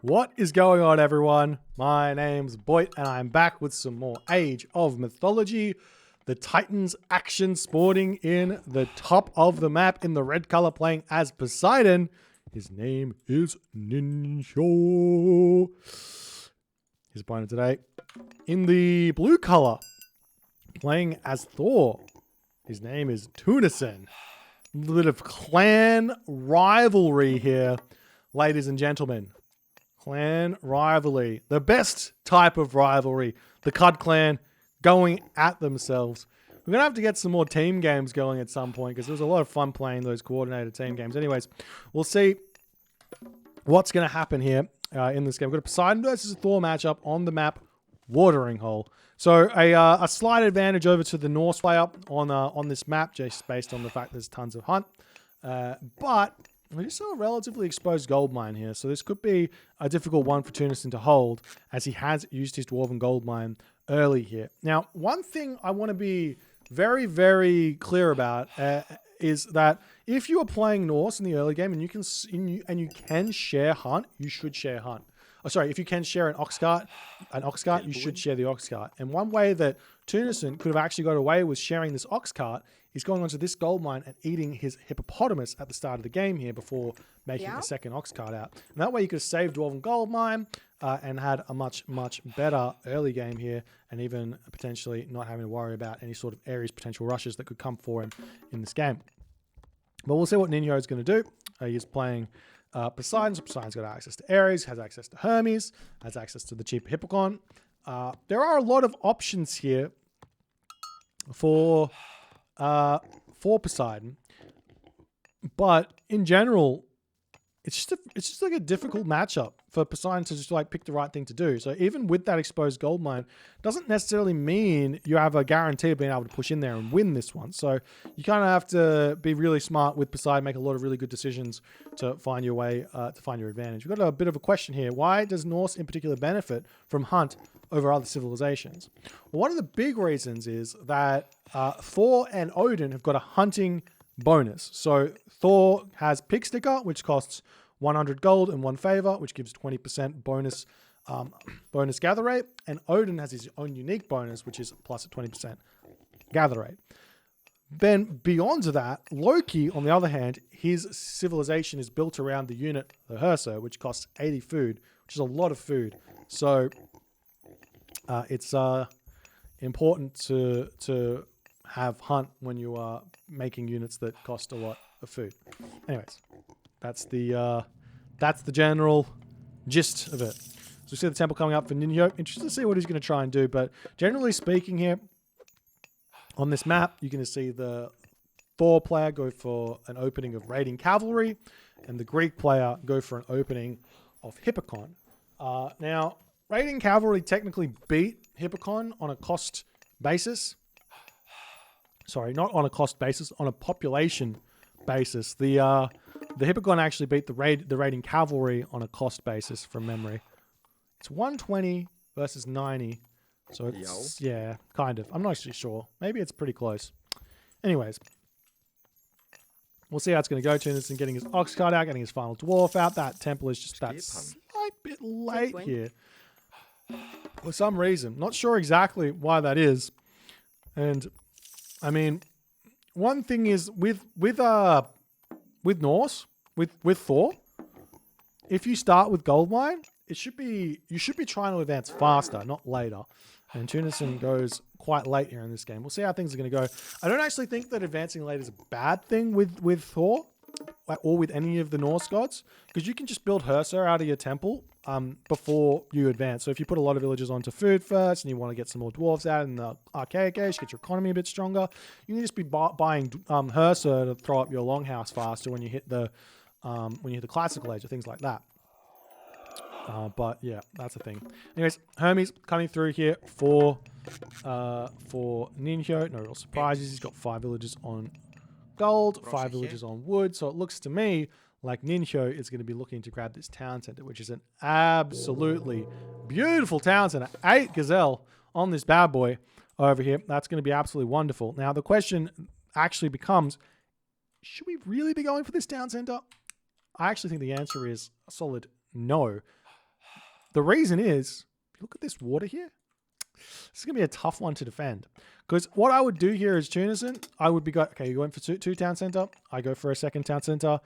What is going on, everyone? My name's Boit, and I'm back with some more Age of Mythology. The Titans action sporting in the top of the map in the red color, playing as Poseidon. His name is Ninho. His opponent today in the blue color, playing as Thor. His name is Tunison. A little bit of clan rivalry here, ladies and gentlemen. Clan rivalry. The best type of rivalry. The Cud clan going at themselves. We're going to have to get some more team games going at some point because there was a lot of fun playing those coordinated team games. Anyways, we'll see what's going to happen here in this game. We've got a Poseidon versus a Thor matchup on the map Watering Hole. So a slight advantage over to the Norse player on this map, just based on the fact there's tons of hunt. But we just saw a relatively exposed gold mine here, so this could be a difficult one for Tunison to hold, as he has used his Dwarven gold mine early here. Now, one thing I want to be very, very clear about is that if you are playing Norse in the early game and you can share hunt, you should share hunt. Oh, sorry, if you can share an ox cart, you should share the ox cart. And one way that Tunison could have actually got away with sharing this ox cart is going onto this gold mine and eating his hippopotamus at the start of the game here before making a second ox cart out. And that way you could have saved Dwarven gold mine and had a much, much better early game here, and even potentially not having to worry about any sort of Ares potential rushes that could come for him in this game. But we'll see what Ninho is going to do. He's playing Poseidon. So Poseidon's got access to Ares, has access to Hermes, has access to the cheap Hippocon. There are a lot of options here for Poseidon, but in general, it's just like a difficult matchup for Poseidon to just like pick the right thing to do. So even with that exposed gold mine, doesn't necessarily mean you have a guarantee of being able to push in there and win this one. So you kind of have to be really smart with Poseidon, make a lot of really good decisions to find your way, to find your advantage. We've got a bit of a question here. Why does Norse in particular benefit from hunt over other civilizations? Well, one of the big reasons is that Thor and Odin have got a hunting bonus. So Thor has Pig Sticker, which costs 100 gold and 1 favor, which gives 20% bonus bonus gather rate. And Odin has his own unique bonus, which is plus a 20% gather rate. Then beyond that, Loki, on the other hand, his civilization is built around the unit, the Herser, which costs 80 food, which is a lot of food. So it's important to have hunt when you are making units that cost a lot of food. Anyways, that's the general gist of it. So we see the temple coming up for Ninho. Interested to see what he's going to try and do, but generally speaking here, on this map, you're going to see the Thor player go for an opening of raiding cavalry, and the Greek player go for an opening of Hippocon. Now, raiding cavalry technically beat Hippocon on a cost basis. Sorry, not on a cost basis, on a population basis. The Hippocon actually beat the raiding cavalry on a cost basis from memory. It's 120 versus 90. So it's, yeah, kind of. I'm not actually sure. Maybe it's pretty close. Anyways, we'll see how it's going to go. Tunison getting his ox cart out, getting his final dwarf out. That temple is just that slight bit late here. For some reason. Not sure exactly why that is. And I mean, one thing is with Norse, with Thor, if you start with gold mine, you should be trying to advance faster, not later. And Tunison goes quite late here in this game. We'll see how things are going to go. I don't actually think that advancing late is a bad thing with Thor or with any of the Norse gods, because you can just build Herser out of your temple before you advance. So if you put a lot of villagers onto food first and you want to get some more dwarves out in the archaic age, get your economy a bit stronger, you can just be buying Herser to throw up your longhouse faster when you hit the classical age or things like that. But yeah, that's the thing. Anyways, Hermes coming through here for Ninho. No real surprises. He's got 5 villages on gold, 5 villages on wood. So it looks to me like Ninho is going to be looking to grab this town center, which is an absolutely beautiful town center. 8 gazelle on this bad boy over here. That's going to be absolutely wonderful. Now the question actually becomes, should we really be going for this town center? I actually think the answer is a solid No. The reason is, look at this water here. This is going to be a tough one to defend. Because what I would do here is Tunison, I would be, okay, you went for two town center. I go for a second town center.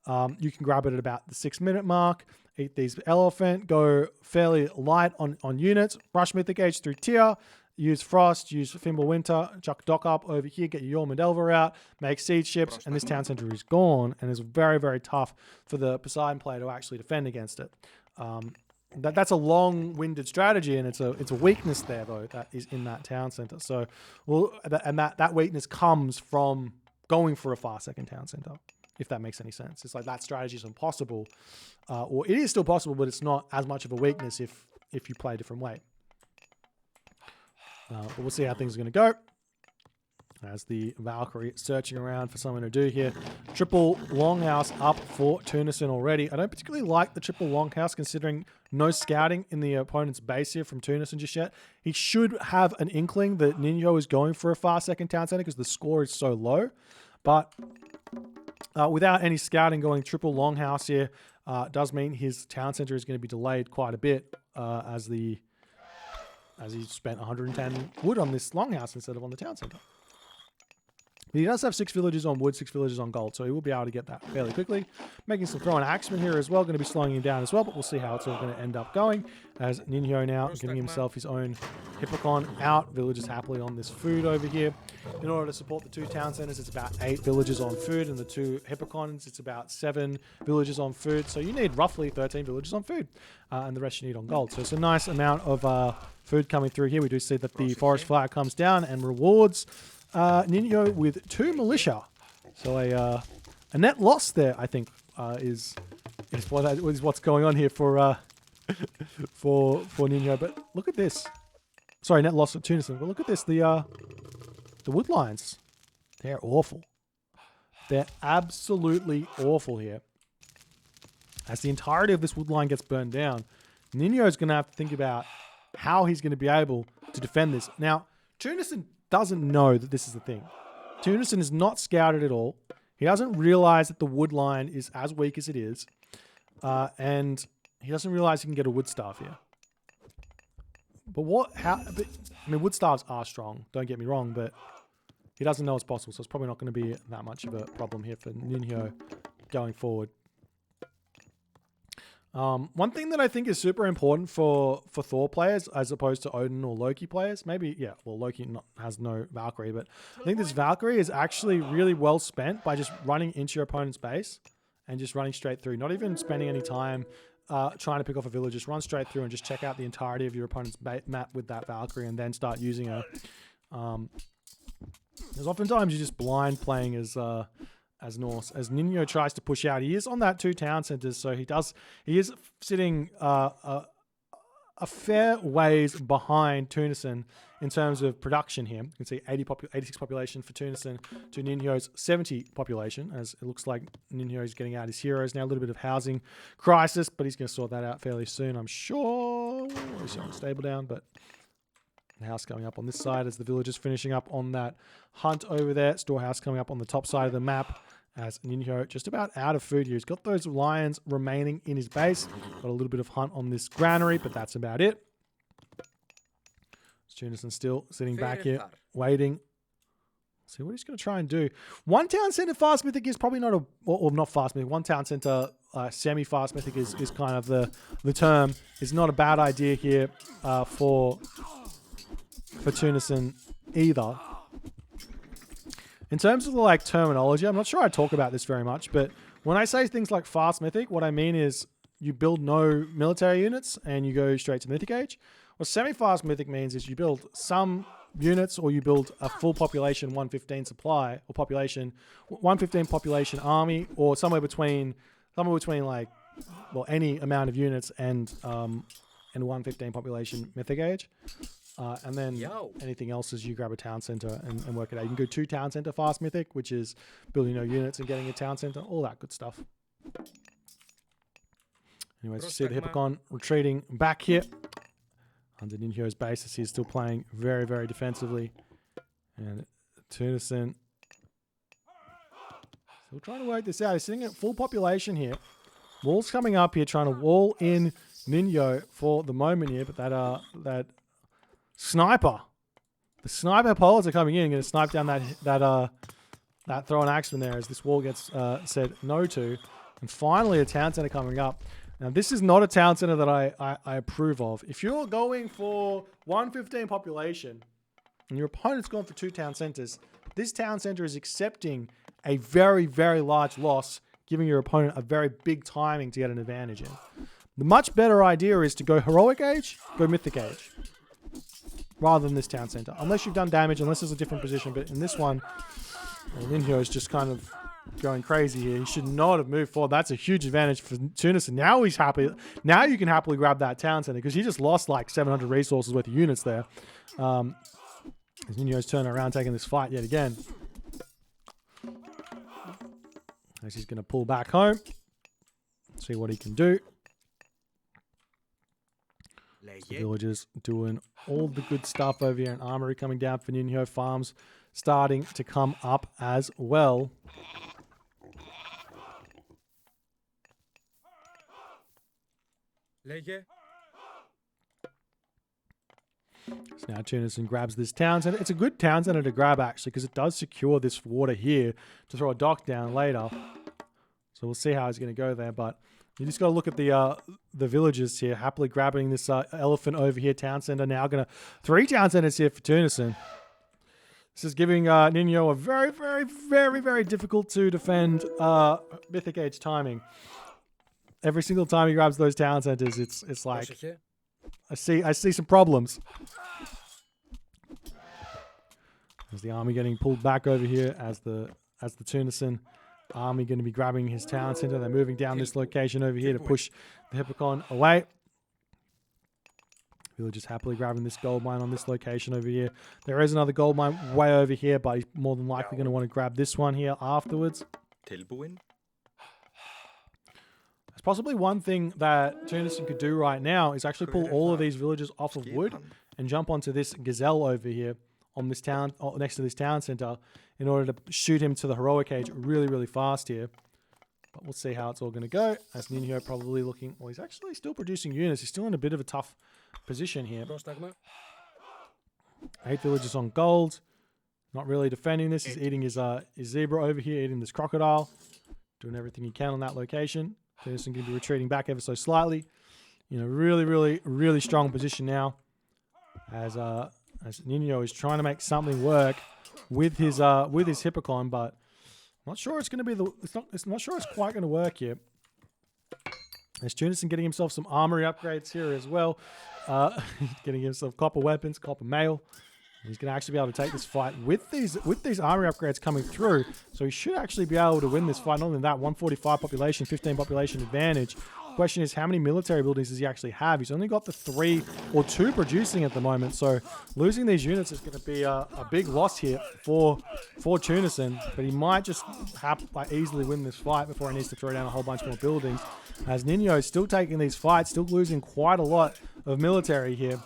You can grab it at about the 6-minute mark. Eat these elephant. Go fairly light on units. Rush Mythic Age through tier. Use Frost. Use Fimble Winter. Chuck Dock up over here. Get your Yormund out. Make siege ships. And this town center is gone. And it's very, very tough for the Poseidon player to actually defend against it. That's a long-winded strategy, and it's a weakness there though that is in that town center. So, that weakness comes from going for a fast second town center, if that makes any sense. It's like that strategy is impossible, or it is still possible, but it's not as much of a weakness if you play a different way. But we'll see how things are going to go. As the Valkyrie searching around for something to do here. Triple Longhouse up for Tunison already. I don't particularly like the triple Longhouse considering no scouting in the opponent's base here from Tunison just yet. He should have an inkling that Ninho is going for a fast second town center because the score is so low. But without any scouting going triple Longhouse here, does mean his town center is going to be delayed quite a bit as he spent 110 wood on this Longhouse instead of on the town center. He does have 6 villages on wood, 6 villages on gold, so he will be able to get that fairly quickly. Making some throwing axemen here as well, going to be slowing him down as well, but we'll see how it's all going to end up going. As Ninho now getting himself his own Hippocon out. Villagers happily on this food over here. In order to support the 2 town centers, it's about 8 villages on food, and the 2 Hippocons, it's about 7 villages on food. So you need roughly 13 villages on food, and the rest you need on gold. So it's a nice amount of food coming through here. We do see that the forest fire comes down and rewards Ninho with 2 militia. So a net loss there, I think, is what's going on here for Ninho. But look at this. Sorry, net loss of Tunison. But look at this. The wood lines, they're awful. They're absolutely awful here. As the entirety of this wood line gets burned down, Ninho is going to have to think about how he's going to be able to defend this. Now, Tunison doesn't know that this is the thing. Tunison is not scouted at all. He doesn't realize that the wood line is as weak as it is. And he doesn't realize he can get a wood staff here. But wood staffs are strong, don't get me wrong, but he doesn't know it's possible, so it's probably not going to be that much of a problem here for Ninho going forward. One thing that I think is super important for Thor players as opposed to Odin or Loki players, Loki has no Valkyrie, but I think this Valkyrie is actually really well spent by just running into your opponent's base and just running straight through, not even spending any time trying to pick off a village. Just run straight through and just check out the entirety of your opponent's map with that Valkyrie and then start using her. Because oftentimes you're just blind playing as Norse. As Ninho tries to push out, he is on that 2 town centers, so he is sitting a fair ways behind Tunison in terms of production here. You can see 86 population for Tunison to Ninho's 70 population, as it looks like Ninho is getting out his heroes now. A little bit of housing crisis, but he's going to sort that out fairly soon, I'm sure. He's showing stable down, but the house coming up on this side as the villagers finishing up on that hunt over there. Storehouse coming up on the top side of the map as Ninho just about out of food here. He's got those lions remaining in his base. Got a little bit of hunt on this granary, but that's about it. Tunison still sitting back here, waiting. See what he's going to try and do. 1 town center fast mythic is probably not not fast mythic. 1 town center semi-fast mythic is kind of the term. Is not a bad idea here for Tunison either. In terms of the terminology, I'm not sure I talk about this very much, but when I say things like fast mythic, what I mean is you build no military units and you go straight to mythic age. What semi-fast mythic means is you build some units or you build a full population 115 supply or population 115 population army or somewhere between any amount of units and 115 population mythic age. And then anything else is you grab a town center and work it out. You can go 2 town center fast mythic, which is building units and getting a town center, all that good stuff. Anyways, you see the Hippocon retreating back here. Under Ninho's base, as he's still playing very, very defensively. And Tunison still trying to work this out. He's sitting at full population here. Wall's coming up here, trying to wall in Ninho for the moment here, but that sniper, the sniper poles are coming in, going to snipe down that throw and axeman there as this wall gets said no to. And finally, a town center coming up. Now, this is not a town center that I approve of. If you're going for 115 population and your opponent's gone for 2 town centers, this town center is accepting a very, very large loss, giving your opponent a very big timing to get an advantage in. The much better idea is to go heroic age, go mythic age, rather than this town center. Unless you've done damage, unless there's a different position. But in this one, Ninho is just kind of going crazy here. He should not have moved forward. That's a huge advantage for Tunison. Now he's happy. Now you can happily grab that town center because he just lost like 700 resources worth of units there. As Ninho's turning around, taking this fight yet again. As he's going to pull back home. See what he can do. The villagers doing all the good stuff over here. An armory coming down for Ninho. Farms starting to come up as well. So now Tunison grabs this town center. It's a good town center to grab, actually, because it does secure this water here to throw a dock down later. So we'll see how he's going to go there. But you just got to look at the villagers here, happily grabbing this elephant over here. Town center now going to 3 town centers here for Tunison. This is giving Ninho a very, very, very, very difficult to defend mythic age timing. Every single time he grabs those town centers, it's like I see some problems. There's the army getting pulled back over here as the Tunison army going to be grabbing his town center. They're moving down this location over here to push the Hippocon away. Villagers happily grabbing this gold mine on this location over here. There is another gold mine way over here, but he's more than likely going to want to grab this one here afterwards. There's possibly one thing that Tunison could do right now is actually pull all of these villagers off of wood and jump onto this gazelle over here on this town, next to this town center, in order to shoot him to the heroic age really, really fast here. But we'll see how it's all going to go. As Ninho probably looking... Well, he's actually still producing units. He's still in a bit of a tough position here. 8 villagers on gold. Not really defending this. He's eating his zebra over here, eating this crocodile. Doing everything he can on that location. Tunison going to be retreating back ever so slightly. You know, really, really, really strong position now. As Ninho is trying to make something work with his Hippocon, but I'm not sure it's going to be not sure it's quite going to work here. There's Tunison getting himself some armory upgrades here as well. Getting himself copper weapons, copper mail. He's going to actually be able to take this fight with these armory upgrades coming through. So he should actually be able to win this fight. Not only that, 145 population, 15 population advantage. The question is, how many military buildings does he actually have? He's only got the 3 or 2 producing at the moment. So losing these units is going to be a big loss here for Tunison. But he might just easily win this fight before he needs to throw down a whole bunch more buildings. As Ninho is still taking these fights, still losing quite a lot of military here.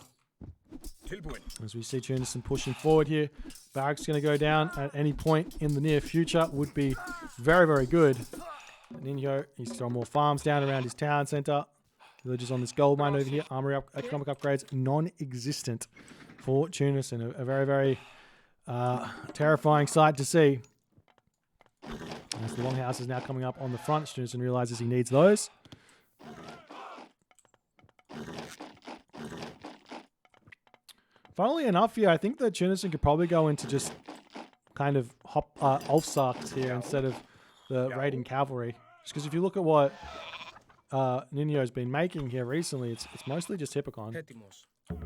As we see Tunison pushing forward here. Barracks going to go down at any point in the near future. Would be very, very good. Ninho, he's throwing more farms down around his town center. Villagers on this gold mine over here. Armory economic upgrades non-existent for Tunison. A very, very terrifying sight to see. As the longhouse is now coming up on the front, Tunison realizes he needs those. Funnily enough here, I think that Tunison could probably go into just kind of Ulfsarks here instead of the raiding cavalry. Just because if you look at what Ninho's been making here recently, it's mostly just Hippocon.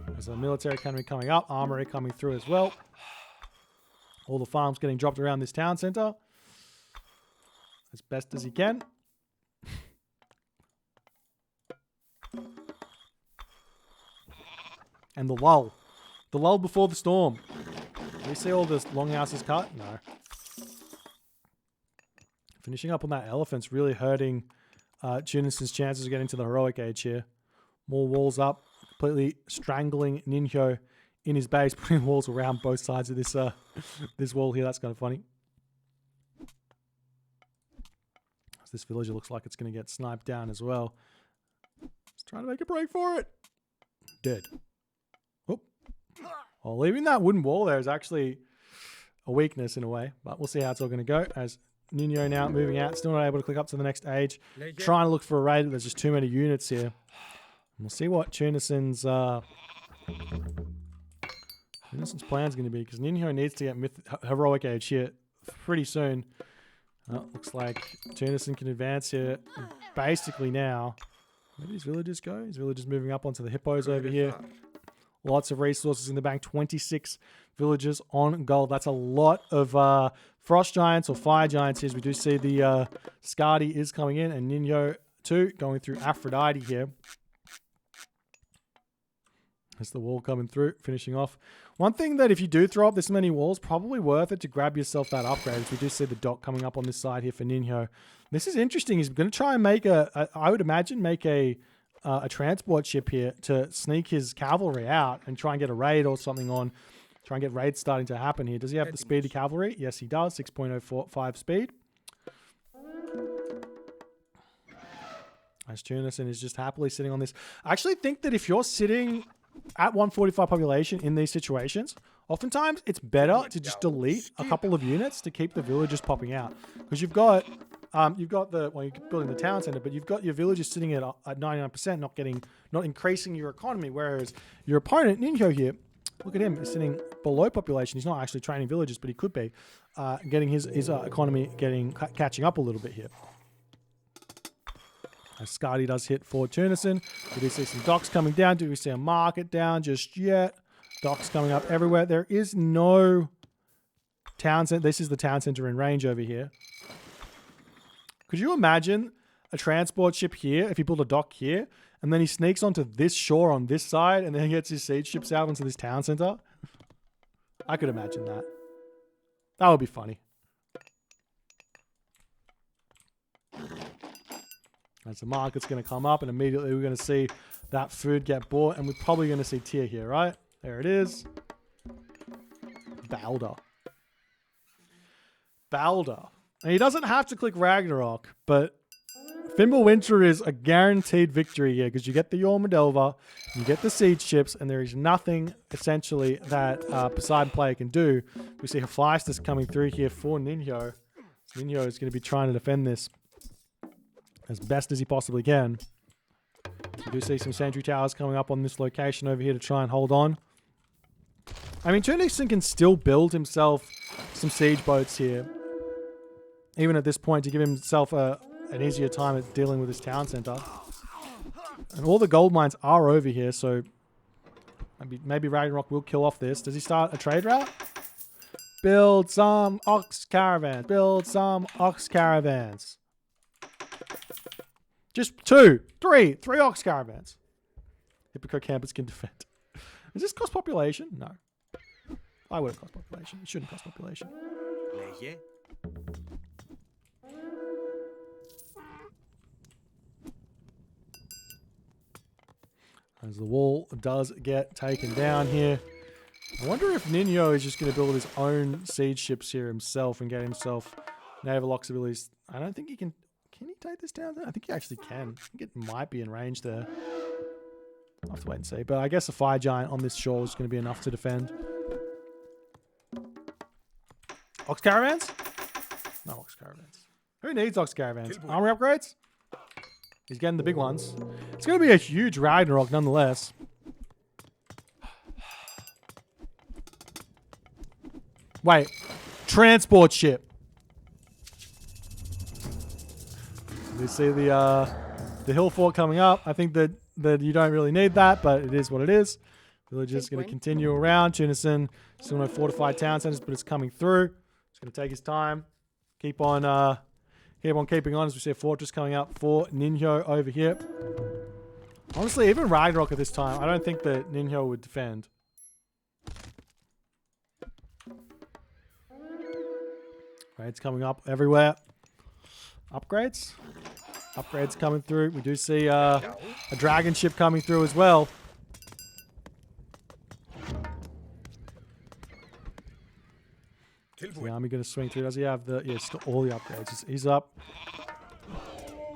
There's a military academy coming up, armory coming through as well. All the farms getting dropped around this town center as best as he can. And the lull. The lull before the storm. Do we see all the longhouses cut? No. Finishing up on that elephant's really hurting Tunison's chances of getting to the heroic age here. More walls up. Completely strangling Ninho in his base. Putting walls around both sides of this this wall here. That's kind of funny. This villager looks like it's going to get sniped down as well. He's trying to make a break for it. Dead. Oh. Well, leaving that wooden wall there is actually a weakness in a way, but we'll see how it's all going to go as Ninho now moving out, still not able to click up to the next age. Trying to look for a raid, but there's just too many units here. And we'll see what Tunison's plan is going to be, because Ninho needs to get heroic age here pretty soon. Looks like Tunison can advance here basically now. Where do these villagers go? These villagers moving up onto the hippos over here. Lots of resources in the bank. 26 villagers on gold. That's a lot of frost giants or fire giants here. As we do see the Skadi is coming in, and Ninho too going through Aphrodite here. There's the wall coming through, finishing off. One thing that if you do throw up this many walls, probably worth it to grab yourself that upgrade. As we do see the dock coming up on this side here for Ninho. This is interesting. He's going to try and make I would imagine, make a transport ship here to sneak his cavalry out and try and get a raid or something on. Try and get raids starting to happen here. Does he have the speed of cavalry? Yes, he does. 6.05 speed. As Tunison is just happily sitting on this. I actually think that if you're sitting at 145 population in these situations, oftentimes it's better to just delete a couple of units to keep the villagers popping out. Because you're building the town center, but you've got your villagers sitting at 99%, not increasing your economy. Whereas your opponent, Ninho here, look at him, he's sitting below population. He's not actually training villagers, but he could be getting his economy catching up a little bit here. As Skadi does hit for Tunison. We do see some docks coming down. Do we see a market down just yet? Docks coming up everywhere. There is no town center. This is the town center in range over here. Could you imagine a transport ship here, if he built a dock here, and then he sneaks onto this shore on this side, and then he gets his siege ships out onto this town center? I could imagine that. That would be funny. As the market's going to come up, and immediately we're going to see that food get bought, and we're probably going to see tier here, right? There it is. Balder. Now, he doesn't have to click Ragnarok, but Fimbulwinter is a guaranteed victory here, because you get the Jormungandr, you get the siege ships, and there is nothing, essentially, that Poseidon player can do. We see Hephaestus coming through here for Ninho. Ninho is going to be trying to defend this as best as he possibly can. We do see some sentry towers coming up on this location over here to try and hold on. I mean, Tunison can still build himself some siege boats here, even at this point, to give himself an easier time at dealing with his town center. And all the gold mines are over here, so maybe Ragnarok will kill off this. Does he start a trade route? Build some ox caravans. Build some ox caravans. Just three ox caravans. Hippico campers can defend. Does this cost population? No. Why would it cost population? It shouldn't cost population. As the wall does get taken down here. I wonder if Ninho is just going to build his own siege ships here himself and get himself naval abilities. I don't think he can. Can he take this down? I think he actually can. I think it might be in range there. I'll have to wait and see. But I guess a fire giant on this shore is going to be enough to defend. Ox caravans? No ox caravans. Who needs ox caravans? Armory upgrades? He's getting the big ones. It's going to be a huge Ragnarok nonetheless. Wait. Transport ship. We see the hill fort coming up. I think that you don't really need that, but it is what it is. Villagers going to continue around. Tunison, still no fortified town centers, but it's coming through. It's going to take his time. Keep on keeping on as we see a fortress coming up for Ninho over here. Honestly, even Ragnarok at this time, I don't think that Ninho would defend. Raids coming up everywhere. Upgrades. Upgrades coming through. We do see a dragon ship coming through as well. Is the army going to swing through? Does he have the... Yeah, all the upgrades. He's up.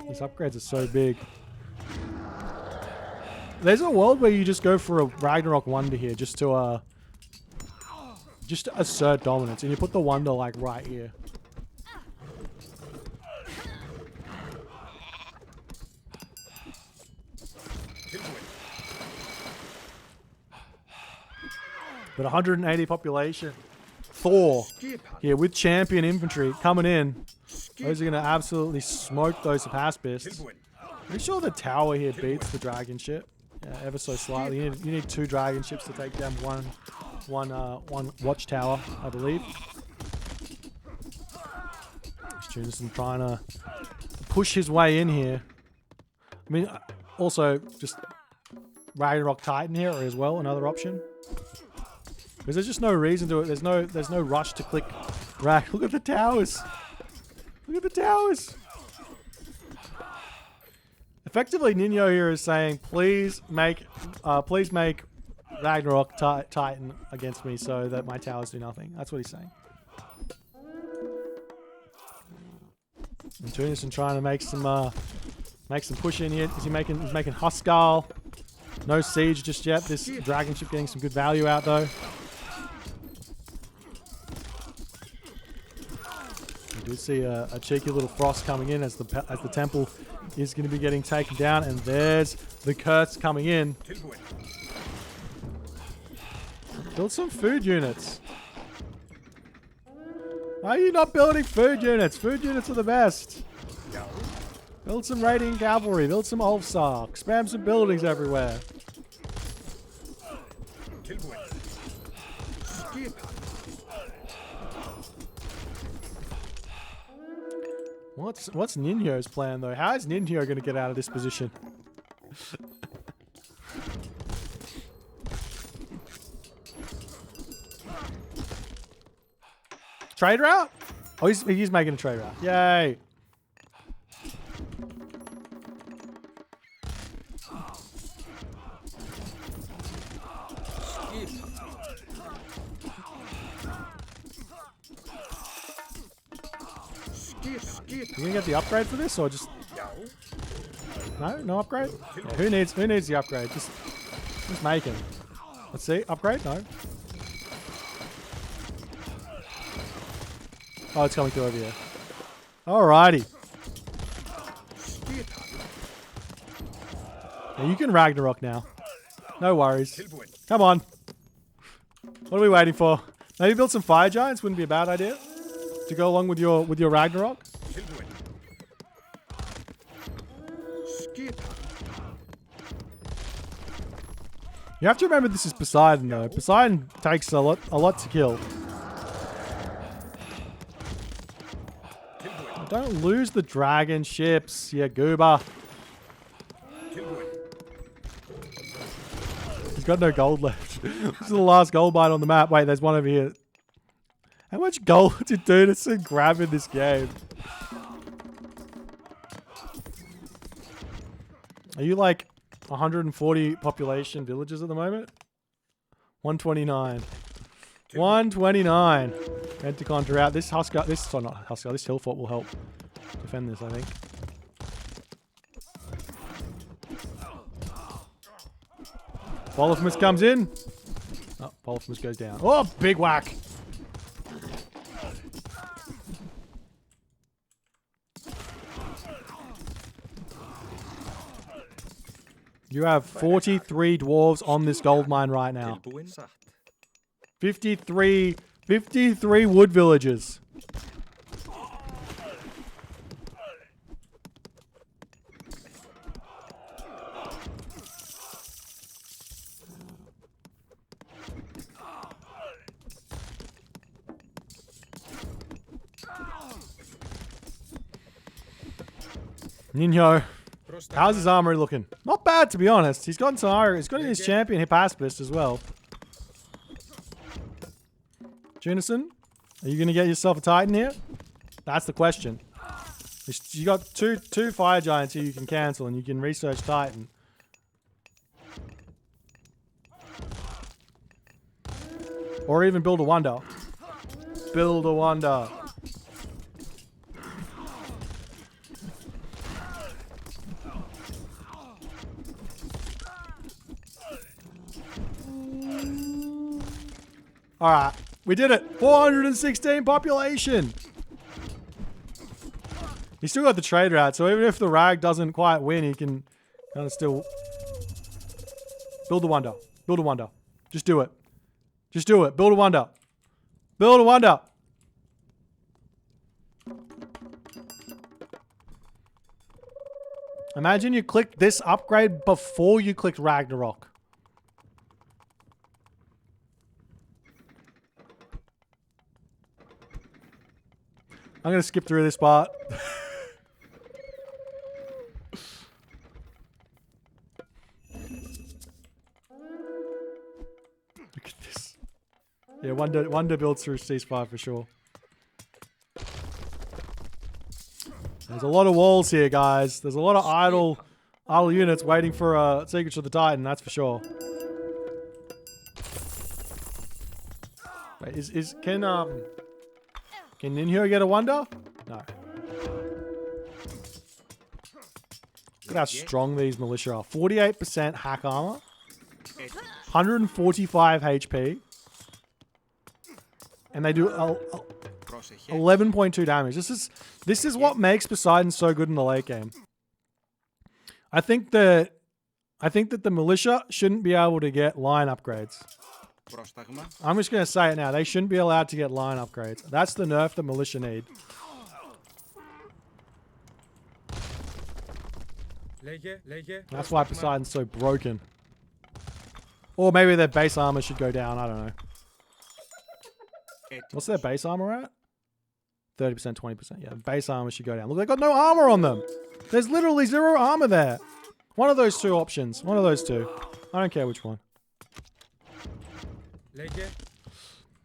These upgrades are so big. There's a world where you just go for a Ragnarok Wonder here just to assert dominance, and you put the Wonder like right here. But 180 population. Thor here with champion infantry coming in. Those are going to absolutely smoke those Hapaspists. Pretty sure the tower here beats the dragon ship. Yeah, ever so slightly. You need 2 dragon ships to take down one watchtower, I believe. Tunison trying to push his way in here. I mean, also just Ragnarok Titan here as well, another option. Because there's just no reason to it. There's no rush to click Rag. Look at the towers. Look at the towers. Effectively, Ninho here is saying, please make Ragnarok Titan against me so that my towers do nothing. That's what he's saying. And Tunison trying to make some push in here. He's making Huskal. No siege just yet. This dragon ship getting some good value out though. We do see a cheeky little frost coming in as the temple is going to be getting taken down, and there's the Kurtz coming in. Build some food units. Why are you not building food units? Food units are the best. Build some Radiant Cavalry. Build some Ulfsark. Spam some buildings everywhere. What's Ninho's plan though? How is Ninho going to get out of this position? Trade route? Oh, he's making a trade route. Yay! You gonna get the upgrade for this, or just no upgrade? Yeah, who needs the upgrade? Just make him. Let's see, upgrade? No. Oh, it's coming through over here. Alrighty. Yeah, you can Ragnarok now. No worries. Come on. What are we waiting for? Maybe build some fire giants. Wouldn't be a bad idea to go along with your Ragnarok. You have to remember this is Poseidon though. Poseidon takes a lot to kill. Don't lose the dragon ships, yeah, goober. He's got no gold left. This is the last gold mine on the map. Wait, there's one over here. How much gold did Tunison grab in this game? Are you like 140 population villages at the moment? 129. 129. Meant to conjure out this this hill fort will help defend this, I think. Polyphemus comes in. Oh, Polyphemus goes down. Oh, big whack. You have 43 dwarves on this gold mine right now. 53 wood villages. Ninho. How's his armory looking? Not bad, to be honest. He's gotten some armor. He's got his champion Hapaspist as well. Tunison, are you going to get yourself a Titan here? That's the question. You got two fire giants here you can cancel, and you can research Titan. Or even build a wonder. Build a wonder. All right. We did it. 416 population. He's still got the trade route, so even if the rag doesn't quite win, he can kind of still build a wonder. Build a wonder. Just do it. Just do it. Build a wonder. Build a wonder. Imagine you clicked this upgrade before you clicked Ragnarok. I'm going to skip through this part. Look at this. Yeah, Wonder builds through ceasefire for sure. There's a lot of walls here, guys. There's a lot of idle units waiting for a Secrets of the Titan, that's for sure. Wait, can Ninho get a wonder? No. Look at how strong these militia are. 48% hack armor. 145 HP. And they do 11.2 damage. This is what makes Poseidon so good in the late game. I think that the militia shouldn't be able to get line upgrades. I'm just going to say it now. They shouldn't be allowed to get line upgrades. That's the nerf the militia need. That's why Poseidon's so broken. Or maybe their base armor should go down. I don't know. What's their base armor at? 30%, 20%. Yeah, base armor should go down. Look, they got no armor on them. There's literally 0 armor there. One of those two options. One of those two. I don't care which one.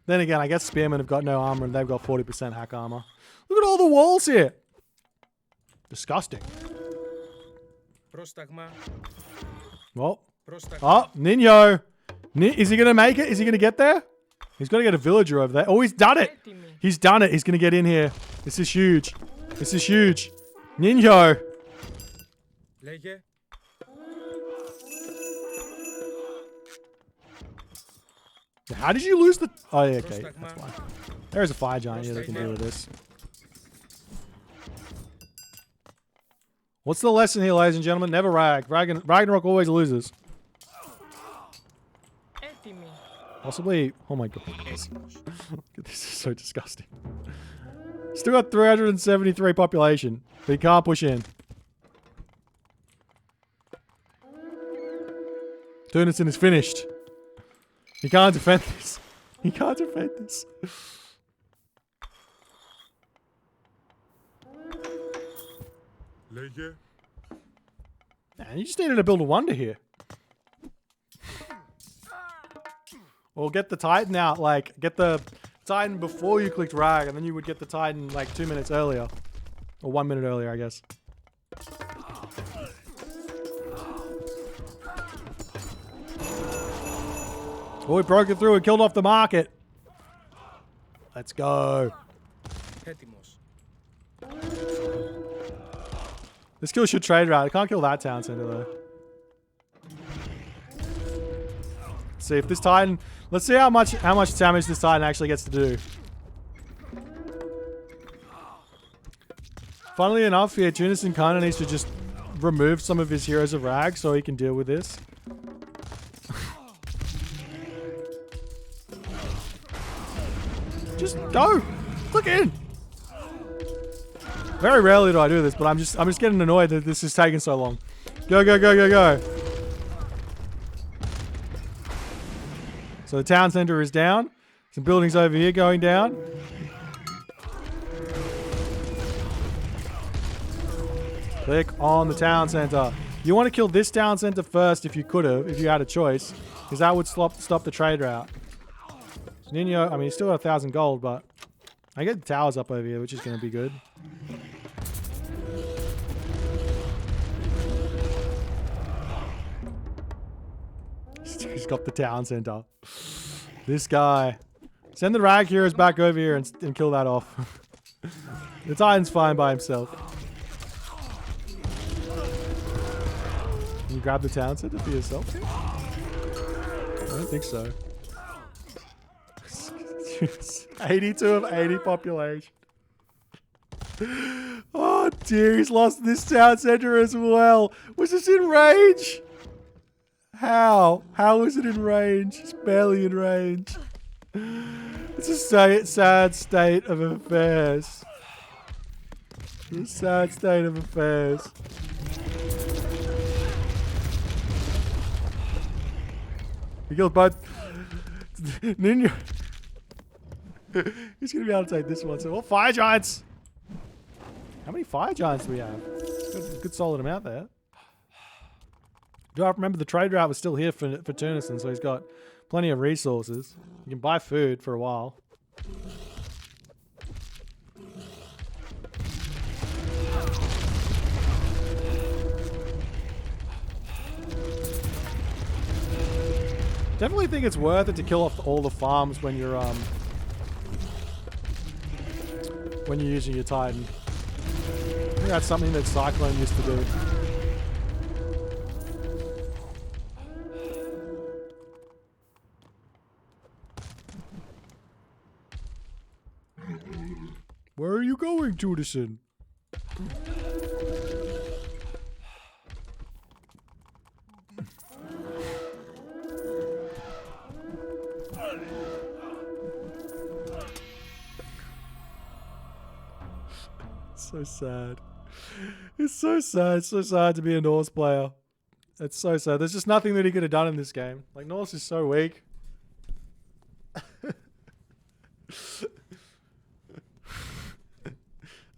Then again, I guess spearmen have got no armor and they've got 40% hack armor. Look at all the walls here. Disgusting. Well. Oh, Ninho. Is he going to make it? Is he going to get there? He's got to get a villager over there. Oh, he's done it. He's done it. He's going to get in here. This is huge. This is huge. Ninho. How did you lose the... Oh, yeah, okay. That's fine. There's a fire giant here that can deal with this. What's the lesson here, ladies and gentlemen? Never rag. Ragnarok always loses. Possibly... Oh my god. This is so disgusting. Still got 373 population. But he can't push in. Tunison is finished. He can't defend this. He can't defend this. Man, you just needed to build a wonder here. Or get the Titan out, like, get the Titan before you clicked Rag, and then you would get the Titan, like, 2 minutes earlier. Or 1 minute earlier, I guess. Oh, we broke it through and killed off the market. Let's go. This kill should trade route. I can't kill that town center though. Let's see if this Titan... Let's see how much damage this Titan actually gets to do. Funnily enough, here, Tunison kind of needs to just remove some of his heroes of Rag so he can deal with this. Just go! Click in! Very rarely do I do this, but I'm just getting annoyed that this is taking so long. Go, go, go, go, go. So the town center is down. Some buildings over here going down. Click on the town center. You want to kill this town center first if you could have, if you had a choice. Because that would stop the trade route. So Ninho, I mean, he's still got 1,000 gold, but I get the towers up over here, which is going to be good. He's got the town center. This guy. Send the Rag heroes back over here and kill that off. The Titan's fine by himself. Can you grab the town center for yourself? I don't think so. 82 of 80 population. Oh dear, he's lost this town center as well. Was this in range? How? How is it in range? It's barely in range. It's a sad state of affairs. It's a sad state of affairs. He killed both. Ninho. He's going to be able to take this one. So, well, fire giants. How many fire giants do we have? A good solid amount there. Do I remember the trade route was still here for Tunison, so he's got plenty of resources. You can buy food for a while. Definitely think it's worth it to kill off all the farms when you're using your Titan. I think that's something that Cyclone used to do. Where are you going, Tunison? So sad. It's so sad. It's so sad to be a Norse player. It's so sad. There's just nothing that he could have done in this game. Like, Norse is so weak.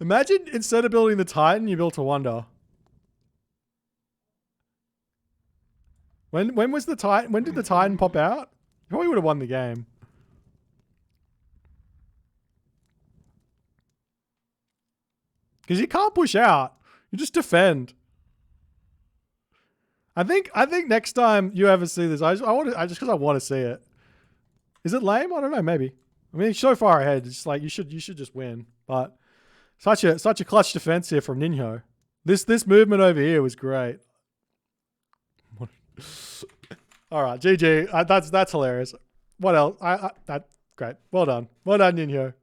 Imagine instead of building the Titan, you built a Wonder. When was the Titan? When did the Titan pop out? You probably would have won the game. Because you can't push out. You just defend. I think next time you ever see this, just because I want to see it. Is it lame? I don't know. Maybe. I mean, it's so far ahead. It's like you should just win. But such a clutch defense here from Ninho. This movement over here was great. All right, GG. That's hilarious. What else? That's great. Well done, Ninho.